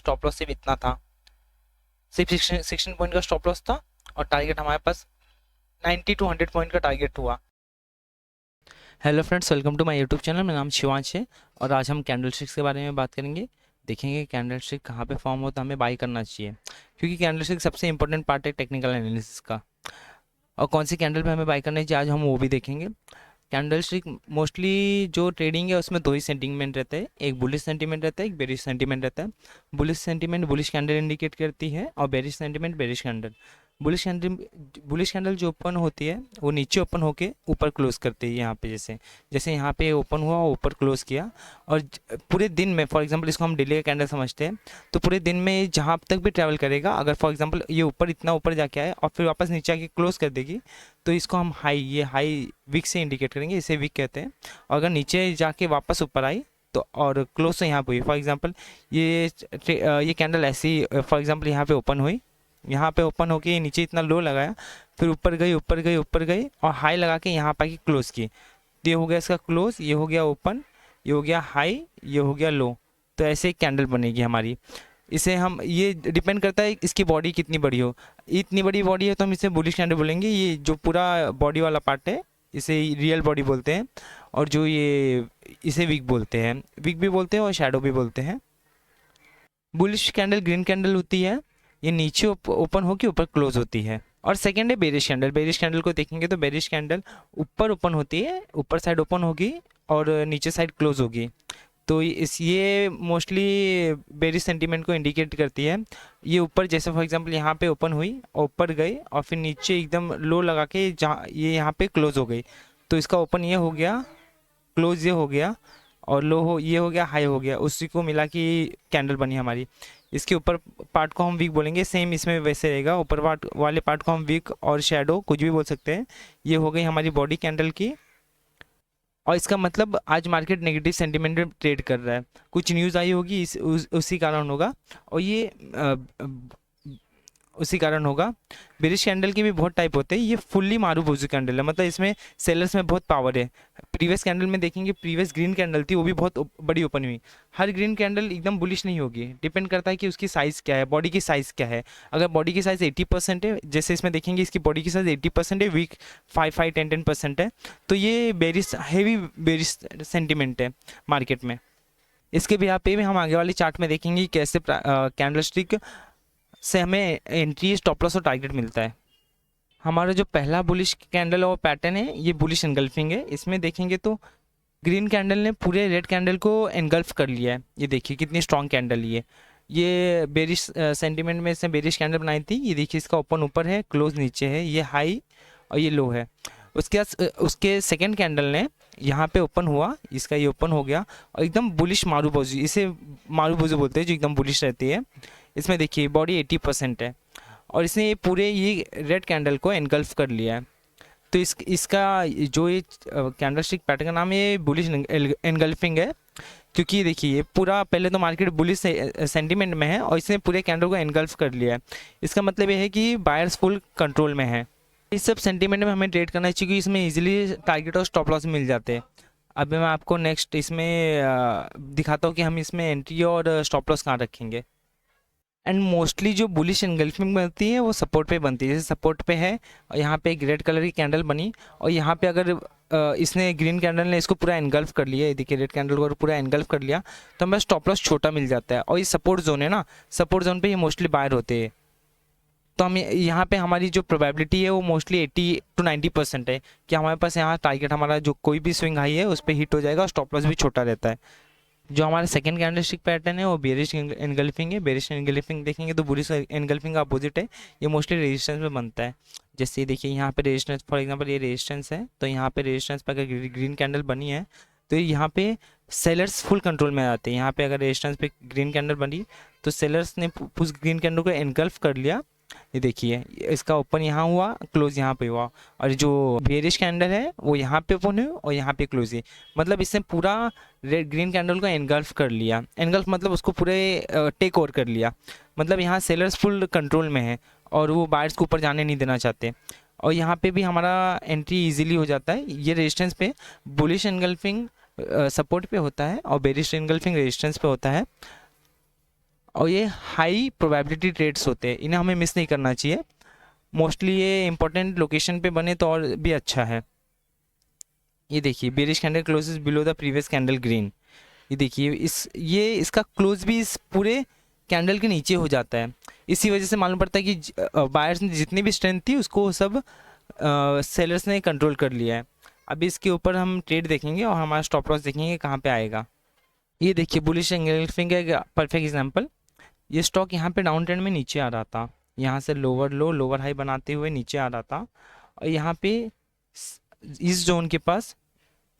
Stop loss सिर्फ इतना था, सिर्फ 16 पॉइंट का स्टॉप लॉस था और टारगेट हमारे पास 90 टू 100 पॉइंट का टारगेट हुआ। Hello friends, welcome to my YouTube channel. मेरा नाम शिवांश है और आज हम कैंडल स्टिक्स के बारे में बात करेंगे। देखेंगे कैंडल स्टिक कहाँ पे फॉर्म होता है, हमें बाई करना चाहिए, क्योंकि कैंडल स्टिक सबसे इंपॉर्टेंट पार्ट है टेक्निकल एनालिसिस का। और कौन सी कैंडल पे हमें बाई करना चाहिए आज हम वो भी देखेंगे। कैंडल स्टिक मोस्टली जो ट्रेडिंग है उसमें दो ही सेंटीमेंट रहते हैं, एक बुलिश सेंटीमेंट रहता है, एक बेरिश सेंटीमेंट रहता है। Bullish sentiment bullish candle indicate करती है और bearish sentiment bearish candle. Bullish candle जो ओपन होती है वो नीचे ओपन होके ऊपर क्लोज करती है। यहाँ पे जैसे जैसे यहाँ पे ओपन हुआ ऊपर क्लोज किया, और पूरे दिन में, फॉर एग्जांपल इसको हम डेली का कैंडल समझते हैं, तो पूरे दिन में जहाँ तक भी ट्रैवल करेगा, अगर फॉर एग्जांपल ये ऊपर इतना ऊपर जाके आए और फिर वापस नीचे आके क्लोज कर देगी, तो इसको हम हाई, ये हाई विक से इंडिकेट करेंगे, इसे विक कहते हैं। और अगर नीचे जाके वापस ऊपर आई तो और क्लोज तो यहाँ पे हुई, फॉर एग्जांपल ये कैंडल ऐसी, फॉर एग्जांपल यहाँ पे ओपन हुई, यहाँ पे ओपन होके ये नीचे इतना लो लगाया, फिर ऊपर गई ऊपर गई ऊपर गई और हाई लगा के यहाँ पर क्लोज की, तो ये हो गया इसका क्लोज, ये हो गया ओपन, ये हो गया हाई, ये हो गया लो। तो ऐसे एक कैंडल बनेगी हमारी। इसे हम, ये डिपेंड करता है इसकी बॉडी कितनी बड़ी हो। इतनी बड़ी बॉडी है तो हम इसे बुलिश कैंडल बोलेंगे। ये जो पूरा बॉडी वाला पार्ट है इसे रियल बॉडी बोलते हैं, और जो ये इसे विक बोलते हैं, विक भी बोलते हैं और शैडो भी बोलते हैं। बुलिश कैंडल ग्रीन कैंडल होती है, ये नीचे ओपन होकर ऊपर क्लोज होती है। और सेकेंड है बेरिश कैंडल। बेरिश कैंडल को देखेंगे तो बेरिश कैंडल ऊपर ओपन होती है, ऊपर साइड ओपन होगी और नीचे साइड क्लोज होगी। तो ये मोस्टली बेरिश सेंटीमेंट को इंडिकेट करती है। ये ऊपर, जैसे फॉर एग्जांपल यहाँ पे ओपन हुई और ऊपर गई और फिर नीचे एकदम लो लगा के जहाँ ये यहाँ पे क्लोज हो गई, तो इसका ओपन ये हो गया, क्लोज ये हो गया, और लो हो ये हो गया, हाई हो गया, उसी को मिला कि कैंडल बनी हमारी। इसके ऊपर पार्ट को हम वीक बोलेंगे, सेम इसमें वैसे रहेगा। ऊपर पार्ट वाले पार्ट को हम वीक और शैडो कुछ भी बोल सकते हैं। ये हो गई हमारी बॉडी कैंडल की। और इसका मतलब आज मार्केट नेगेटिव सेंटीमेंट में ट्रेड कर रहा है, कुछ न्यूज़ आई होगी उसी कारण होगा। और ये उसी कारण होगा। बेरिश कैंडल के भी बहुत टाइप होते हैं। ये फुल्ली मारूबुजू कैंडल है, मतलब इसमें सेलर्स में बहुत पावर है। प्रीवियस कैंडल में देखेंगे, प्रीवियस ग्रीन कैंडल थी, वो भी बहुत बड़ी ओपन हुई। हर ग्रीन कैंडल एकदम बुलिश नहीं होगी, डिपेंड करता है कि उसकी साइज़ क्या है, बॉडी की साइज़ क्या है। अगर बॉडी की साइज़ 80% है, जैसे इसमें देखेंगे इसकी बॉडी की साइज़ 80% है, वीक 5-5-10-10% है, तो ये बेरिश, हैवी बेरिश सेंटीमेंट है मार्केट में। इसके भी यहाँ पे भी हम आगे वाली चार्ट में देखेंगे कैसे कैंडल स्टिक से हमें एंट्री, स्टॉप लॉस और टारगेट मिलता है। हमारा जो पहला बुलिश कैंडल और पैटर्न है, ये बुलिश एनगल्फिंग है। इसमें देखेंगे तो ग्रीन कैंडल ने पूरे रेड कैंडल को एनगल्फ कर लिया है। ये देखिए कितनी स्ट्रॉन्ग कैंडल ये बेरिश सेंटीमेंट में इसने बेरिश कैंडल बनाई थी। ये देखिए इसका ओपन ऊपर है, क्लोज नीचे है, ये हाई और ये लो है। उसके बाद उसके सेकेंड कैंडल ने यहाँ पे ओपन हुआ, इसका ये ओपन हो गया और एकदम बुलिश मारूबुजू, इसे मारूबुजू बोलते हैं, जो एकदम बुलिश रहती है। इसमें देखिए बॉडी 80% है और इसने ये पूरे ये रेड कैंडल को एनगल्फ कर लिया है। तो इसका जो ये कैंडल स्टिक पैटर्न का नाम है, ये बुलिश एनगल्फिंग है। क्योंकि देखिए ये पूरा, पहले तो मार्केट बुलिश सेंटीमेंट में है और इसने पूरे कैंडल को एनगल्फ कर लिया है। इसका मतलब ये है कि बायर्स फुल कंट्रोल में है। इस सब सेंटीमेंट में हमें ट्रेड करना चाहिए, क्योंकि इसमें इजीली टारगेट और स्टॉप लॉस मिल जाते हैं। अब मैं आपको नेक्स्ट इसमें दिखाता हूँ कि हम इसमें एंट्री और स्टॉप लॉस कहाँ रखेंगे। एंड मोस्टली जो बुलिश एनगल्फिंग बनती है वो सपोर्ट पे बनती है। जैसे सपोर्ट पे है और यहाँ पे एक रेड कलर की कैंडल बनी और यहाँ पे अगर इसने ग्रीन कैंडल ने इसको पूरा एनगल्फ कर लिया, देखिए रेड कैंडल को पूरा एनगल्फ कर लिया, तो हमें स्टॉप लॉस छोटा मिल जाता है। और ये सपोर्ट जोन है ना, सपोर्ट जोन पे ये मोस्टली बायर होते हैं। तो हम यहाँ पे हमारी जो प्रोबेबिलिटी है वो मोस्टली 80 to 90% है कि हमारे पास यहाँ टारगेट, हमारा जो कोई भी स्विंग हाई है उस पर हिट हो जाएगा और स्टॉप लॉस भी छोटा रहता है। जो हमारा सेकंड कैंडलस्टिक पैटर्न है वो बेरिश एनगल्फिंग है। बेरिश एनगल्फिंग देखेंगे तो बुलिश एनगल्फिंग का अपोजिट है। ये मोस्टली रेजिस्टेंस में बनता है। जैसे देखिए यहाँ पे रेजिस्टेंस, फॉर एग्जांपल ये रेजिस्टेंस है, तो यहाँ पे रेजिस्टेंस पर अगर ग्रीन कैंडल बनी है तो यहाँ पे सेलर्स फुल कंट्रोल में आते हैं। यहाँ पे अगर रेजिस्टेंस पे ग्रीन कैंडल बनी तो सेलर्स ने उस ग्रीन कैंडल को एनगल्फ कर लिया। ये देखिए इसका ओपन यहाँ हुआ, क्लोज यहाँ पे हुआ, और जो बेरिश कैंडल है वो यहाँ पे ओपन हुई और यहाँ पे क्लोज है। मतलब इसने पूरा रेड ग्रीन कैंडल को एनगल्फ कर लिया। एनगल्फ मतलब उसको पूरे टेक ओवर कर लिया। मतलब यहाँ सेलर्स फुल कंट्रोल में है और वो बायर्स को ऊपर जाने नहीं देना चाहते। और यहाँ पे भी हमारा एंट्री इजीली हो जाता है। ये रेजिस्टेंस पे बुलिश एनगल्फिंग सपोर्ट पे होता है और बेरिश एनगल्फिंग रेजिस्टेंस पे होता है। और ये हाई प्रोबेबिलिटी ट्रेड्स होते हैं, इन्हें हमें मिस नहीं करना चाहिए। मोस्टली ये इंपॉर्टेंट लोकेशन पे बने तो और भी अच्छा है। ये देखिए bearish candle closes below the previous candle green. ये देखिए इसका क्लोज भी इस पूरे कैंडल के नीचे हो जाता है। इसी वजह से मालूम पड़ता है कि बायर्स ने जितनी भी स्ट्रेंथ थी उसको सब सेलर्स ने कंट्रोल कर लिया है। अभी इसके ऊपर हम ट्रेड देखेंगे और हमारा स्टॉप लॉस देखेंगे कहाँ पे आएगा। ये देखिए बुलिश एंगल्फिंग का एक परफेक्ट एग्जांपल। ये स्टॉक यहाँ पे डाउन ट्रेंड में नीचे आ रहा था, यहाँ से लोअर लो लोअर हाई बनाते हुए नीचे आ रहा था, और यहाँ पे इस जोन के पास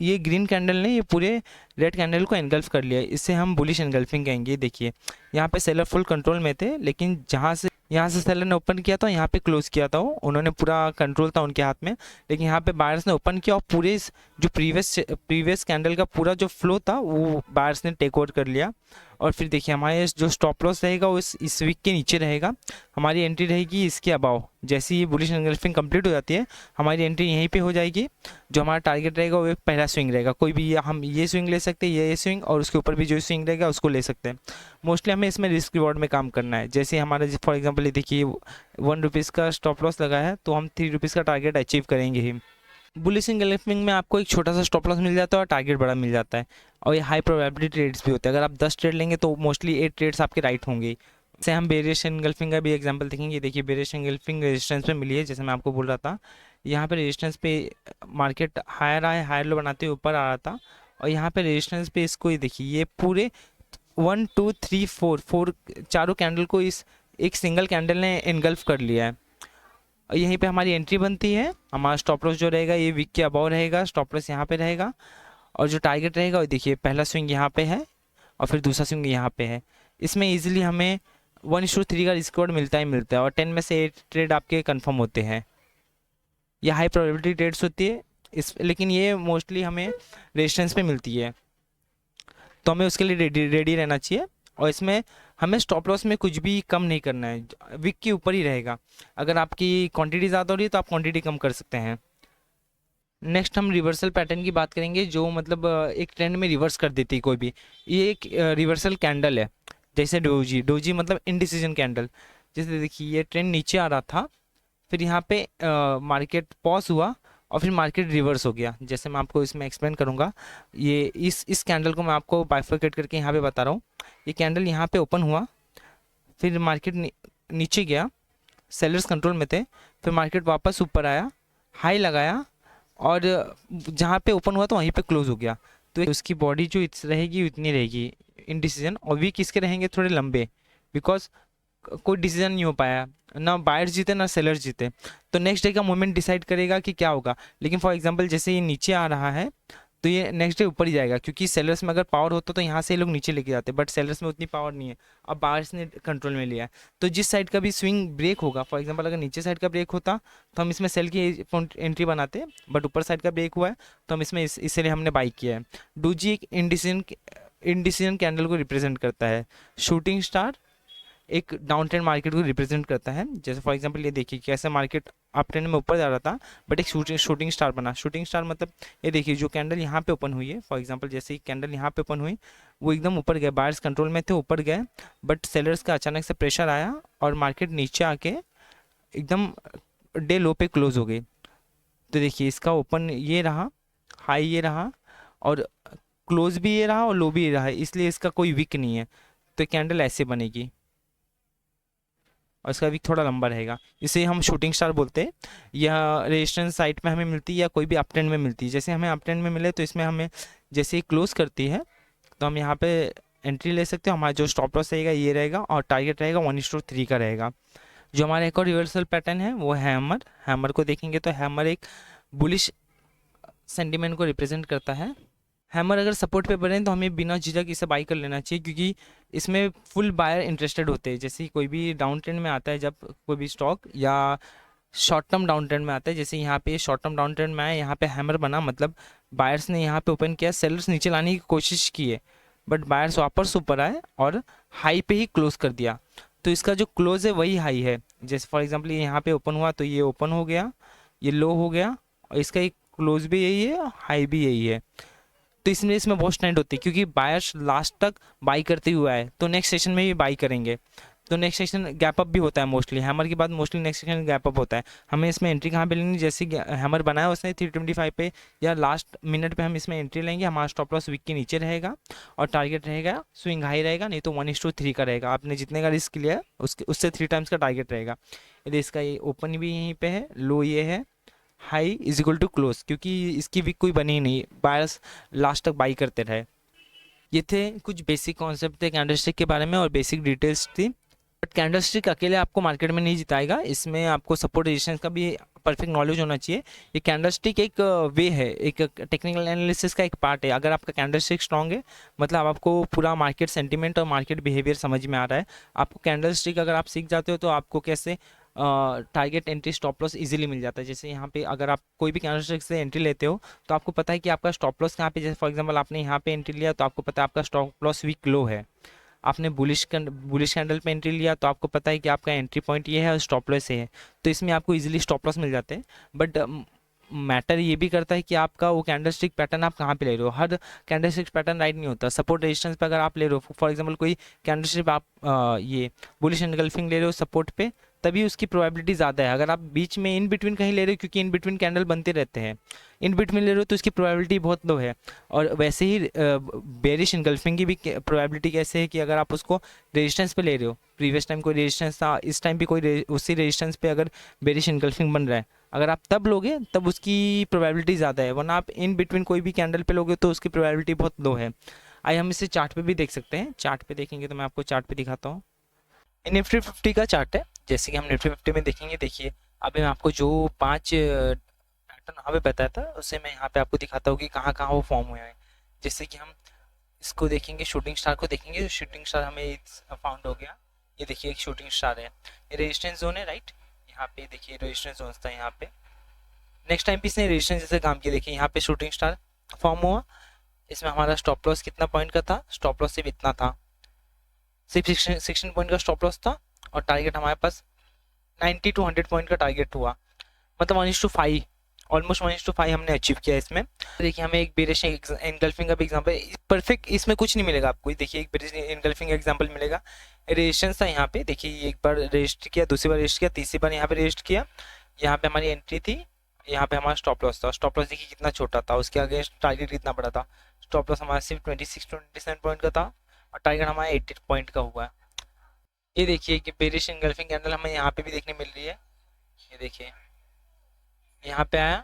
ये ग्रीन कैंडल ने ये पूरे रेड कैंडल को एनगल्फ कर लिया है। इससे हम बुलिश एनगल्फिंग कहेंगे। देखिए यहाँ पे सेलर फुल कंट्रोल में थे, लेकिन यहाँ से सेलर ने ओपन किया था, यहाँ पे क्लोज किया था, उन्होंने पूरा कंट्रोल था उनके हाथ में। लेकिन यहाँ पे बायर्स ने ओपन किया और पूरे जो प्रीवियस कैंडल का पूरा जो फ्लो था वो बायर्स ने टेक ओवर कर लिया। और फिर देखिए हमारे जो स्टॉप लॉस रहेगा वो इस वीक के नीचे रहेगा, हमारी एंट्री रहेगी इसके अबाव। जैसे ही बुलिश एनगल्फिंग कंप्लीट हो जाती है हमारी एंट्री यहीं पे हो जाएगी। जो हमारा टारगेट रहेगा वो एक पहला स्विंग रहेगा, कोई भी हम ये स्विंग ले सकते हैं, ये स्विंग, और उसके ऊपर भी जो स्विंग रहेगा उसको ले सकते हैं। मोस्टली हमें इसमें रिस्क रिवॉर्ड में काम करना है। जैसे हमारा फॉर एग्जाम्पल ये देखिए 1 रुपीज़ का स्टॉप लॉस लगा है तो हम 3 रुपीज़ का टारगेट अचीव करेंगे ही। बुलिश एनगल्फिंग में आपको एक छोटा सा स्टॉप लॉस मिल जाता है और टारगेट बड़ा मिल जाता है, और ये हाई प्रोबेबिलिटी ट्रेड्स भी होते हैं। अगर आप 10 ट्रेड लेंगे तो मोस्टली 8 ट्रेड्स आपके राइट होंगे। जैसे हम बेरिश एनगल्फिंग का भी एग्जांपल देखेंगे। देखिए बेरिश एनगल्फिंग रेजिस्टेंस पे मिली है, जैसे मैं आपको बोल रहा था। यहाँ पे रेजिस्टेंस पे मार्केट हायर लो बनाते हुए ऊपर आ रहा था, और यहाँ पे रेजिस्टेंस पे इसको ये देखिए ये पूरे 1 2 3 4 चारों कैंडल को इस एक सिंगल कैंडल ने एनगल्फ कर लिया है। और यहीं पे हमारी एंट्री बनती है। हमारा स्टॉप लॉस जो रहेगा ये वीक के अबाव रहेगा, स्टॉप लॉस यहाँ पे रहेगा, और जो टारगेट रहेगा वो देखिए पहला स्विंग यहाँ पे है और फिर दूसरा स्विंग यहाँ पे है। इसमें इजीली हमें 1:3 का रिस्क रिवॉर्ड मिलता ही मिलता है, और 10 में से 8 ट्रेड आपके कंफर्म होते हैं। ये हाई प्रोबेबिलिटी ट्रेड्स होती है लेकिन ये मोस्टली हमें रेजिस्टेंस पे मिलती है, तो हमें उसके लिए रेडी रहना चाहिए। और इसमें हमें स्टॉप लॉस में कुछ भी कम नहीं करना है, वीक के ऊपर ही रहेगा। अगर आपकी क्वांटिटी ज़्यादा हो रही है तो आप क्वांटिटी कम कर सकते हैं। नेक्स्ट हम रिवर्सल पैटर्न की बात करेंगे, जो मतलब एक ट्रेंड में रिवर्स कर देती है कोई भी। ये एक रिवर्सल कैंडल है, जैसे डोजी मतलब इनडिसीजन कैंडल। जैसे देखिए ये ट्रेंड नीचे आ रहा था, फिर यहाँ पे मार्केट पॉज हुआ और फिर मार्केट रिवर्स हो गया। जैसे मैं आपको इसमें एक्सप्लेन करूँगा। ये इस कैंडल को मैं आपको बाइफरकेट करके यहाँ पे बता रहा हूँ। ये कैंडल यहाँ पे ओपन हुआ, फिर मार्केट नीचे गया, सेलर्स कंट्रोल में थे, फिर मार्केट वापस ऊपर आया, हाई लगाया, और जहाँ पे ओपन हुआ तो वहीं पे क्लोज हो गया। तो उसकी बॉडी जो रहेगी उतनी रहेगी इनडिसीजन, और वीक इसके रहेंगे थोड़े लंबे, बिकॉज कोई डिसीजन नहीं हो पाया, ना बायर्स जीते ना सेलर्स जीते। तो नेक्स्ट डे का मोमेंट डिसाइड करेगा कि क्या होगा। लेकिन फॉर एग्जांपल जैसे ये नीचे आ रहा है तो ये नेक्स्ट डे ऊपर ही जाएगा, क्योंकि सेलर्स में अगर पावर होता तो यहाँ से ये लोग नीचे लेके जाते, बट सेलर्स में उतनी पावर नहीं है, अब बायर्स ने कंट्रोल में लिया है। तो जिस साइड का भी स्विंग ब्रेक होगा, फॉर एग्जांपल अगर नीचे साइड का ब्रेक होता तो हम इसमें सेल की एंट्री बनाते, बट ऊपर साइड का ब्रेक हुआ है तो हम इसमें इसीलिए हमने बाई किया है। डोजी एक इनडिसीजन कैंडल को रिप्रेजेंट करता है। शूटिंग स्टार एक डाउन ट्रेंड मार्केट को रिप्रेजेंट करता है। जैसे फॉर एग्जांपल ये देखिए कैसे मार्केट अप ट्रेंड में ऊपर जा रहा था, बट एक शूटिंग स्टार बना। शूटिंग स्टार मतलब ये देखिए जो कैंडल यहाँ पे ओपन हुई है, फॉर एग्जांपल जैसे ही कैंडल यहाँ पे ओपन हुई वो एकदम ऊपर गए, बायर्स कंट्रोल में थे, ऊपर गए, बट सेलर्स का अचानक से प्रेशर आया और मार्केट नीचे आके एकदम डे लो पे क्लोज हो गई। तो देखिए इसका ओपन ये रहा, हाई ये रहा, और क्लोज भी ये रहा और लो भी ये रहा, इसलिए इसका कोई वीक नहीं है। तो कैंडल ऐसे बनेगी और इसका वीक थोड़ा लंबा रहेगा, इसे हम शूटिंग स्टार बोलते हैं। यह रेजिस्टेंस साइट में हमें मिलती है या कोई भी अप ट्रेंड में मिलती है। जैसे हमें अप ट्रेंड में मिले तो इसमें हमें जैसे ही क्लोज करती है तो हम यहाँ पे एंट्री ले सकते हो। हमारा जो स्टॉप लॉस रहेगा ये रहेगा और टारगेट रहेगा 1:3 का रहेगा। जो हमारा एक और रिवर्सल पैटर्न है वो हैमर को देखेंगे तो हैमर एक बुलिश सेंटिमेंट को रिप्रेजेंट करता है। हैमर अगर सपोर्ट पे बने तो हमें बिना झिझक इसे बाई कर लेना चाहिए, क्योंकि इसमें फुल बायर इंटरेस्टेड होते हैं। जैसे कोई भी डाउन ट्रेंड में आता है, जब कोई भी स्टॉक या शॉर्ट टर्म डाउन ट्रेंड में आता है, जैसे यहाँ पे शॉर्ट टर्म डाउन ट्रेंड में आया, यहाँ पे हैमर बना, मतलब बायर्स ने यहाँ पे ओपन किया, सेलर्स नीचे लाने की कोशिश की है, बट बायर्स वापस ऊपर आए और हाई पे ही क्लोज कर दिया। तो इसका जो क्लोज है वही हाई है। जैसे फॉर एग्जाम्पल ये यहाँ पे ओपन हुआ तो ये ओपन हो गया, ये लो हो गया, और इसका एक क्लोज भी यही है, हाई भी यही है। तो इसलिए इसमें बहुत स्टैंड होती है, क्योंकि बायर्स लास्ट तक बाई करते हुए आए तो नेक्स्ट सेशन में भी बाई करेंगे। तो नेक्स्ट सेशन गैप अप भी होता है मोस्टली, हैमर के बाद mostly next session gap up होता है। हमें इसमें एंट्री कहाँ पे लेनी, जैसे हैमर बनाया उसने 325 पे या लास्ट मिनट पे हम इसमें एंट्री लेंगे, हमारा स्टॉप लॉस वीक के नीचे रहेगा और टारगेट रहेगा स्विंग हाई रहेगा, नहीं तो 1:3 का रहेगा। आपने जितने का रिस्क लिया है उससे 3 टाइम्स का टारगेट रहेगा। यदि इसका ये ओपन भी यहीं पे है, लो ये है, high is equal to close, क्योंकि इसकी वीक कोई बनी ही नहीं, बायर्स लास्ट तक बाई करते रहे। ये थे कुछ बेसिक कॉन्सेप्ट थे कैंडलस्टिक के बारे में और बेसिक डिटेल्स थी। बट कैंडलस्टिक अकेले आपको मार्केट में नहीं जिताएगा, इसमें आपको सपोर्ट रेजिस्टेंस का भी परफेक्ट नॉलेज होना चाहिए। ये कैंडलस्टिक एक वे है, एक टेक्निकल एनालिसिस का एक पार्ट है। अगर आपका कैंडलस्टिक स्ट्रांग है, मतलब आपको पूरा मार्केट सेंटीमेंट और मार्केट बिहेवियर समझ में आ रहा है, आपको कैंडलस्टिक अगर आप सीख जाते हो तो आपको कैसे target entry stop loss easily मिल जाता है। जैसे यहाँ पे अगर आप कोई भी कैंडलस्टिक से एंट्री लेते हो तो आपको पता है कि आपका स्टॉप लॉस कहाँ पे, जैसे फॉर एग्जांपल आपने यहाँ पे एंट्री लिया तो आपको पता है आपका स्टॉप लॉस वीक लो है। आपने बुलिश कैंडल पे एंट्री लिया तो आपको पता है कि आपका एंट्री पॉइंट ये है और स्टॉप लॉस ये है, तो इसमें आपको इजीली स्टॉप लॉस मिल जाते हैं। बट मैटर ये भी करता है कि आपका वो कैंडलस्टिक पैटर्न आप कहाँ पे ले रहे हो। हर कैंडलस्टिक पैटर्न राइट नहीं होता। सपोर्ट रेजिस्टेंस पे अगर आप ले रहे हो, फॉर एग्जांपल कोई कैंडलस्टिक आप ये बुलिश एनगल्फिंग ले रहे हो सपोर्ट पे, तभी उसकी प्रोबेबिलिटी ज़्यादा है। अगर आप बीच में इन बिटवीन कहीं ले रहे हो, क्योंकि इन बिटवीन कैंडल बनते रहते हैं, इन बिटवीन ले रहे हो तो उसकी प्रोबेबिलिटी बहुत लो है। और वैसे ही बेरिश एनगल्फिंग की भी प्रोबेबिलिटी कैसे है कि अगर आप उसको रेजिस्टेंस पे ले रहे हो, प्रीवियस टाइम कोई रेजिस्टेंस था, इस टाइम भी कोई उसी रेजिस्टेंस पे अगर बेरिश एनगल्फिंग बन रहा है, अगर आप तब लोगे तब उसकी प्रोबेबिलिटी ज़्यादा है, वरना आप इन बिटवीन कोई भी कैंडल पे लोगे तो उसकी प्रोबेबिलिटी बहुत लो है। आइए हम इसे चार्ट पे भी देख सकते हैं। चार्ट पे देखेंगे तो मैं आपको चार्ट पे दिखाता हूँ। निफ्टी 50 का चार्ट है। जैसे कि हम निफ्टी 50 में देखेंगे, देखिए अभी मैं आपको जो 5 पैटर्न वहाँ पे बताया था उसे मैं यहाँ पे आपको दिखाता हूँ कि कहाँ कहाँ वो फॉर्म हुए हैं। जैसे कि हम इसको देखेंगे, शूटिंग स्टार को देखेंगे, तो शूटिंग स्टार हमें फाउंड हो गया। ये देखिए एक शूटिंग स्टार है, ये रेजिस्टेंस जोन है राइट। यहाँ पे देखिए रेजिस्टेंस जोन था यहाँ पे। नेक्स्ट टाइम पे इसने रेजिस्टेंस जैसे काम किया, देखिए यहाँ पे शूटिंग स्टार फॉर्म हुआ। इसमें हमारा स्टॉप लॉस कितना पॉइंट का था, स्टॉप लॉस सिर्फ इतना था, सिर्फ 16 पॉइंट का स्टॉप लॉस था और टारगेट हमारे पास 90 to 100 पॉइंट का टारगेट हुआ, मतलब 1:5, ऑलमोस्ट 1:5 हमने अचीव किया इसमें। देखिए हमें एक बेरिश एनगल्फिंग का भी एग्जांपल, परफेक्ट इसमें कुछ नहीं मिलेगा आपको। देखिए एक बेरिश एनगल्फिंग एग्जांपल मिलेगा। रेजिस्टेंस था यहाँ पे, देखिए एक बार रजिस्टर किया, दूसरी बार रजिस्टर किया, तीसरी बार यहाँ पे रजिस्टर किया, यहाँ पे हमारी एंट्री थी, यहाँ पे हमारा स्टॉप लॉस था। स्टॉप लॉस देखिए कितना छोटा था, उसके आगे टारगेट कितना बड़ा था। स्टॉप लॉस हमारा सिर्फ 27 पॉइंट का था और टारगेट हमारा 80 पॉइंट का हुआ है। ये देखिए कि बेरिश एनगल्फिंग कैंडल हमें यहाँ पे भी देखने मिल रही है। ये देखिए यहाँ पे आया,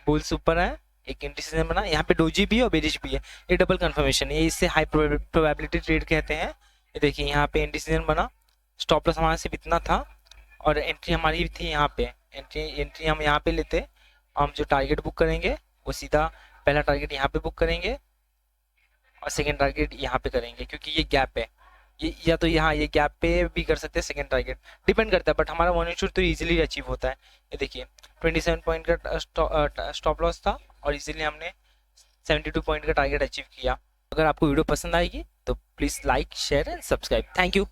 बुल्स ऊपर आया, एक इंडिसीजन बना, यहाँ पे डोजी भी है और बेरिश भी है, ये डबल कंफर्मेशन है, इससे हाई प्रोबेबिलिटी ट्रेड कहते हैं। ये देखिए यहाँ पे इंडिसीजन बना, स्टॉप लॉस हमारा सिर्फ इतना था और एंट्री हमारी थी यहाँ पे। एंट्री हम यहाँ पे लेते, हम जो टारगेट बुक करेंगे वो सीधा पहला टारगेट यहाँ पे बुक करेंगे और सेकेंड टारगेट यहाँ पे करेंगे, क्योंकि ये गैप है। ये या तो यहाँ ये गैप पे भी कर सकते हैं, सेकंड टारगेट डिपेंड करता है, बट हमारा 1:2 तो इजीली अचीव होता है। ये देखिए 27 पॉइंट का स्टॉप लॉस था और इजीली हमने 72 पॉइंट का टारगेट अचीव किया। अगर आपको वीडियो पसंद आएगी तो please like share and subscribe. Thank you.